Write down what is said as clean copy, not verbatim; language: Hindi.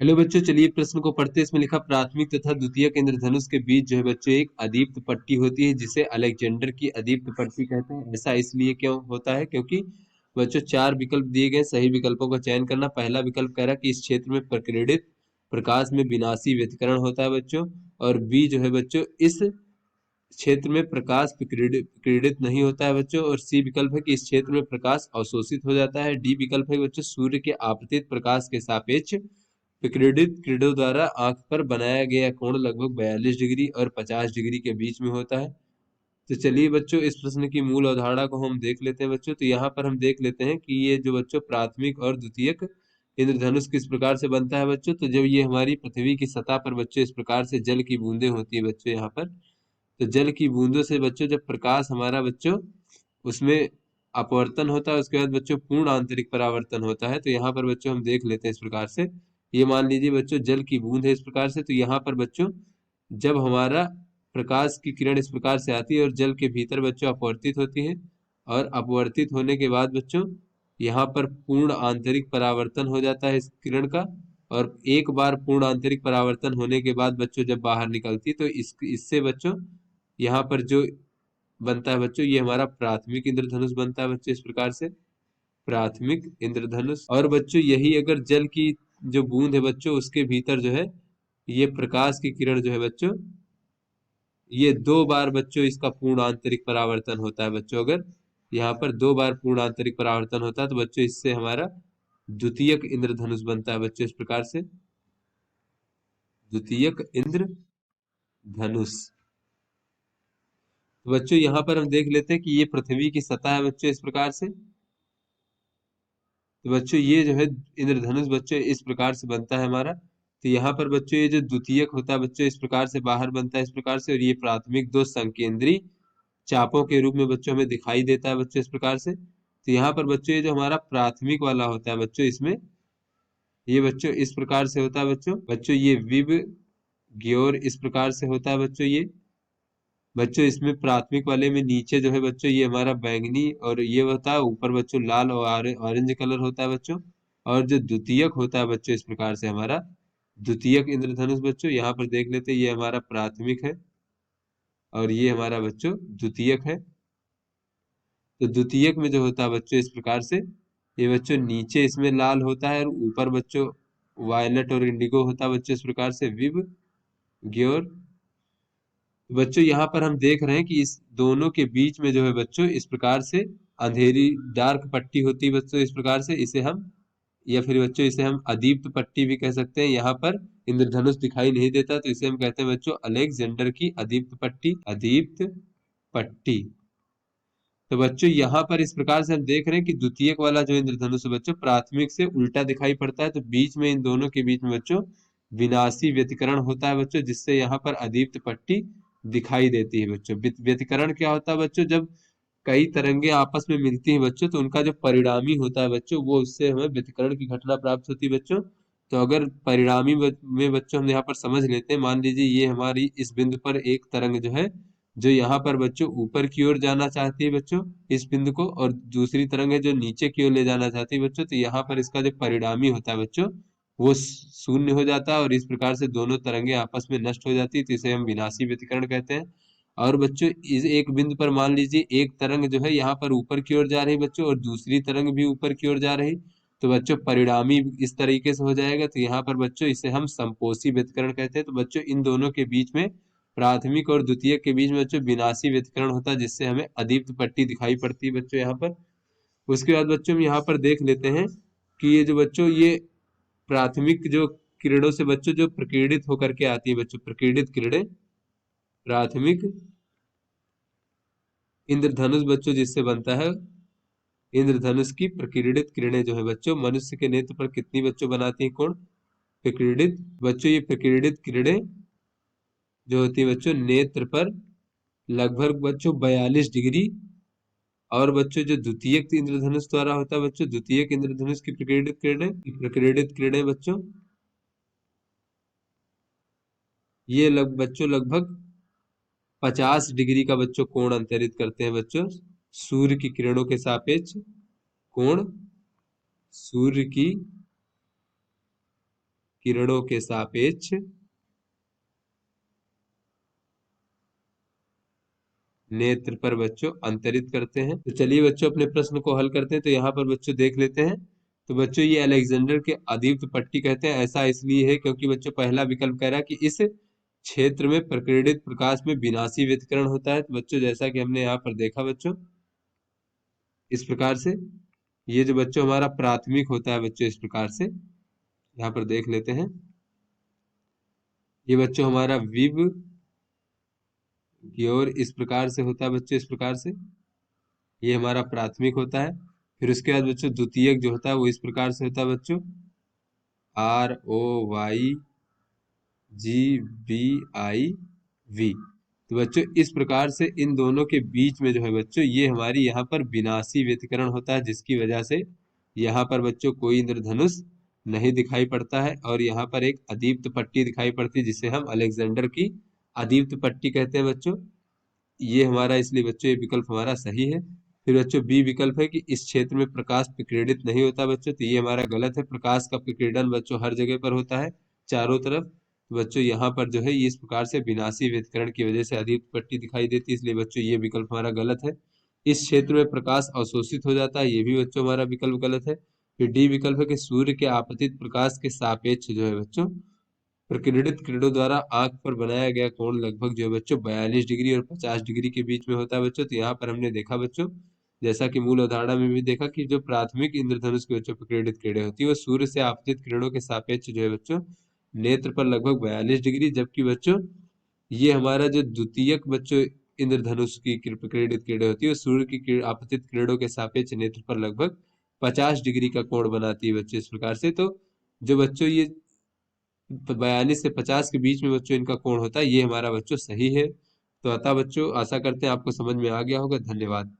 हेलो बच्चों, चलिए प्रश्न को पढ़ते हैं। इसमें लिखा प्राथमिक तथा द्वितीयक इंद्रधनुष के बीच जो है बच्चों एक अदीप्त पट्टी होती है जिसे अलेक्जेंडर की अदीप्त पट्टी कहते हैं। ऐसा इसलिए क्यों होता है? क्योंकि बच्चों चार विकल्प दिए गए, सही विकल्पों का चयन करना। पहला विकल्प कह रहा है कि इस क्षेत्र में प्रकीर्णित प्रकाश में विनाशी व्यतिकरण होता है बच्चों। और बी जो है बच्चों, इस क्षेत्र में प्रकाश विकिरणित नहीं होता है बच्चों। और सी विकल्प है कि इस क्षेत्र में प्रकाश अवशोषित हो जाता है। डी विकल्प है बच्चों, सूर्य के आपतित प्रकाश के सापेक्ष विकिरणित किरणों द्वारा आंख पर बनाया गया कोण लगभग 42 डिग्री और 50 डिग्री के बीच में होता है। तो चलिए बच्चों, इस प्रश्न की मूल अवधारणा को हम देख लेते हैं बच्चों। तो यहाँ पर हम देख लेते हैं कि ये जो बच्चों प्राथमिक और द्वितीयक इंद्रधनुष किस प्रकार से बनता है बच्चों। तो जब ये हमारी पृथ्वी की सतह पर बच्चों इस प्रकार से जल की बूंदें होती है बच्चों यहाँ पर, तो जल की बूंदों से बच्चों जब प्रकाश हमारा बच्चों उसमें अपवर्तन होता है, उसके बाद बच्चों पूर्ण आंतरिक परावर्तन होता है। तो यहाँ पर बच्चों हम देख लेते हैं इस प्रकार से। ये मान लीजिए बच्चों जल की बूंद है इस प्रकार से। तो यहाँ पर बच्चों जब हमारा प्रकाश की किरण इस प्रकार से आती है और जल के भीतर बच्चों अपवर्तित होती है, और अपवर्तित होने के बाद बच्चों यहाँ पर पूर्ण आंतरिक परावर्तन हो जाता है इस किरण का। और एक बार पूर्ण आंतरिक परावर्तन होने के बाद बच्चों जब बाहर निकलती है तो इससे बच्चों यहाँ पर जो बनता है बच्चों, ये हमारा प्राथमिक इंद्रधनुष बनता है बच्चों इस प्रकार से, प्राथमिक इंद्रधनुष। और बच्चों यही अगर जल की जो बूंद है बच्चों उसके भीतर जो है ये प्रकाश की किरण जो है बच्चों, ये दो बार बच्चों इसका पूर्ण आंतरिक परावर्तन होता है बच्चों। अगर यहाँ पर दो बार पूर्ण आंतरिक परावर्तन होता है तो बच्चों इससे हमारा द्वितीयक इंद्रधनुष बनता है बच्चों इस प्रकार से, द्वितीयक इंद्रधनुष। तो बच्चों यहाँ पर हम देख लेते हैं कि ये पृथ्वी की सतह है बच्चों इस प्रकार से। तो बच्चों ये जो है इंद्रधनुष बच्चों इस प्रकार से बनता है हमारा। तो यहाँ पर बच्चों ये जो द्वितीयक होता है बच्चों इस प्रकार से बाहर बनता है इस प्रकार से। और ये प्राथमिक दो संकेंद्री चापों के रूप में बच्चों हमें दिखाई देता है बच्चों इस प्रकार से। तो यहाँ पर बच्चों ये जो हमारा प्राथमिक वाला होता है बच्चों, इसमें ये बच्चों इस प्रकार से होता है बच्चों ये विव ग्योर इस प्रकार से होता है बच्चों। ये बच्चों इसमें प्राथमिक वाले में नीचे जो है बच्चों ये हमारा बैंगनी और ये होता है, ऊपर बच्चों लाल और ऑरेंज कलर होता है बच्चों। और जो द्वितीयक होता है बच्चों इस प्रकार से हमारा द्वितीयक इंद्रधनुष बच्चों, यहाँ पर देख लेते हैं ये हमारा प्राथमिक है और ये हमारा बच्चों द्वितीयक है। तो द्वितीयक में जो होता है बच्चों इस प्रकार से, ये बच्चों नीचे इसमें लाल होता है और ऊपर बच्चों वायलट और इंडिगो होता है बच्चों इस प्रकार से, विव ग्योर। बच्चों यहाँ पर हम देख रहे हैं कि इस दोनों के बीच में जो है बच्चों इस प्रकार से अंधेरी डार्क पट्टी होती है बच्चों इस प्रकार से। इसे हम, या फिर बच्चों इसे हम अदीप्त पट्टी भी कह सकते हैं। यहाँ पर इंद्रधनुष दिखाई नहीं देता तो इसे हम कहते हैं बच्चों अलेक्जेंडर की अदीप्त पट्टी, अदीप्त पट्टी। तो बच्चों यहाँ पर इस प्रकार से हम देख रहे हैं कि द्वितीयक वाला जो इंद्रधनुष है बच्चों प्राथमिक से उल्टा दिखाई पड़ता है। तो बीच में इन दोनों के बीच में बच्चों विनाशी व्यतिकरण होता है बच्चों, जिससे यहाँ पर अदीप्त पट्टी दिखाई देती है बच्चों। व्यतिकरण क्या होता है बच्चों? जब कई तरंगे आपस में मिलती हैं बच्चों तो उनका जो परिणामी होता है बच्चों वो उससे हमें व्यतिकरण की घटना प्राप्त होती है बच्चों। तो अगर परिणामी में बच्चों हम यहाँ पर समझ लेते हैं, मान लीजिए ये हमारी इस बिंदु पर एक तरंग जो है जो यहाँ पर बच्चों ऊपर की ओर जाना चाहती है बच्चों इस बिंदु को, और दूसरी तरंग है जो नीचे की ओर ले जाना चाहती है बच्चों। तो यहाँ पर इसका जो परिणामी होता है बच्चों वो शून्य हो जाता है और इस प्रकार से दोनों तरंगे आपस में नष्ट हो जाती है। तो इसे हम विनाशी व्यतिकरण कहते हैं। और बच्चों इस एक बिंदु पर मान लीजिए एक तरंग जो है यहाँ पर ऊपर की ओर जा रही बच्चों और दूसरी तरंग भी ऊपर की ओर जा रही। तो बच्चों परिणामी इस तरीके से हो जाएगा। तो यहाँ पर बच्चों इसे हम समपोषी व्यतिकरण कहते हैं। तो बच्चों इन दोनों के बीच में, प्राथमिक और द्वितीयक के बीच में बच्चों विनाशी व्यतिकरण होता है जिससे हमें अदीप्त पट्टी दिखाई पड़ती है बच्चों यहाँ पर। उसके बाद बच्चों हम यहाँ पर देख लेते हैं कि ये जो बच्चों ये प्राथमिक जो किरणों से बच्चों जो प्रकीर्णित होकर के आती है बच्चों, प्रकीर्णित किरणें, प्राथमिक इंद्रधनुष बच्चों जिससे बनता है, इंद्रधनुष की प्रकीर्णित किरणें जो है बच्चों मनुष्य के नेत्र पर कितनी बच्चों बनाती है कोण? प्रकीर्णित बच्चों, ये प्रकीर्णित किरणें जो होती है बच्चों नेत्र पर लगभग बच्चों 42 डिग्री। और बच्चों जो द्वितीयक इंद्रधनुष द्वारा होता है बच्चों, द्वितीयक इंद्रधनुष की प्रकीर्णित किरणें बच्चों ये बच्चों लगभग 50 डिग्री का बच्चों कोण अंतरित करते हैं बच्चों सूर्य की किरणों के सापेक्ष। कोण सूर्य की किरणों के सापेक्ष नेत्र पर बच्चों अंतरित करते हैं। तो चलिए बच्चों अपने प्रश्न को हल करते हैं। तो यहाँ पर बच्चों देख लेते हैं। तो बच्चों ये अलेक्जेंडर के अदीप्त पट्टी कहते हैं। ऐसा इसलिए है क्योंकि बच्चों पहला विकल्प कह रहा है कि इस क्षेत्र में प्रकीर्णित प्रकाश में विनाशी व्यतिकरण होता है। तो बच्चों जैसा कि हमने यहाँ पर देखा बच्चों, इस प्रकार से ये जो बच्चों हमारा प्राथमिक होता है बच्चों, इस प्रकार से यहाँ पर देख लेते हैं। ये बच्चों हमारा विव की ओर इस प्रकार से होता है बच्चों, इस प्रकार से ये हमारा प्राथमिक होता है। फिर उसके बाद बच्चों द्वितीयक जो होता है वो इस प्रकार से होता है बच्चों, ROYGBIV। तो बच्चों इस प्रकार से इन दोनों के बीच में जो है बच्चों, ये हमारी यहाँ पर विनाशी व्यतिकरण होता है, जिसकी वजह से यहाँ पर बच्चों कोई इंद्रधनुष नहीं दिखाई पड़ता है और यहाँ पर एक अदीप्त पट्टी दिखाई पड़ती है, जिसे हम अलेक्जेंडर की अदीप्त पट्टी कहते हैं बच्चों। ये हमारा, इसलिए बच्चों ये विकल्प हमारा सही है। फिर बच्चों बी विकल्प है कि इस क्षेत्र में प्रकाश विकिरणित नहीं होता बच्चों, तो ये हमारा गलत है। प्रकाश का विकिरण बच्चों हर जगह पर होता है, चारों तरफ। तो बच्चों यहाँ पर जो है ये इस प्रकार से विनाशी व्यतिकरण की वजह से अदीप्त पट्टी दिखाई देती है, इसलिए बच्चों ये विकल्प हमारा गलत है। इस क्षेत्र में प्रकाश अवशोषित हो जाता है, ये भी बच्चों हमारा विकल्प गलत है। फिर डी विकल्प है कि सूर्य के आपतित प्रकाश के सापेक्ष जो है बच्चों प्रकिरणित किरणों द्वारा आंख पर बनाया गया कोण लगभग जो है बच्चों 42 डिग्री और 50 डिग्री के बीच में होता है बच्चों। तो यहाँ पर हमने देखा बच्चों, जैसा कि मूल अवधारणा में भी देखा, कि जो प्राथमिक इंद्रधनुष के बच्चों प्रकिरणित किरणें होती है वो सूर्य से आपतित किरणों के सापेक्ष जो है बच्चों नेत्र पर लगभग 42 डिग्री, जबकि बच्चों ये हमारा जो द्वितीयक बच्चों इंद्रधनुष की प्रकिरणित किरणें होती है वो सूर्य की आपतित किरणों के सापेक्ष नेत्र पर लगभग 50 डिग्री का कोण बनाती है बच्चों, इस प्रकार से। तो जो बच्चों ये 42 से 50 के बीच में बच्चों इनका कोण होता है, ये हमारा बच्चों सही है। तो अतः बच्चों आशा करते हैं आपको समझ में आ गया होगा। धन्यवाद।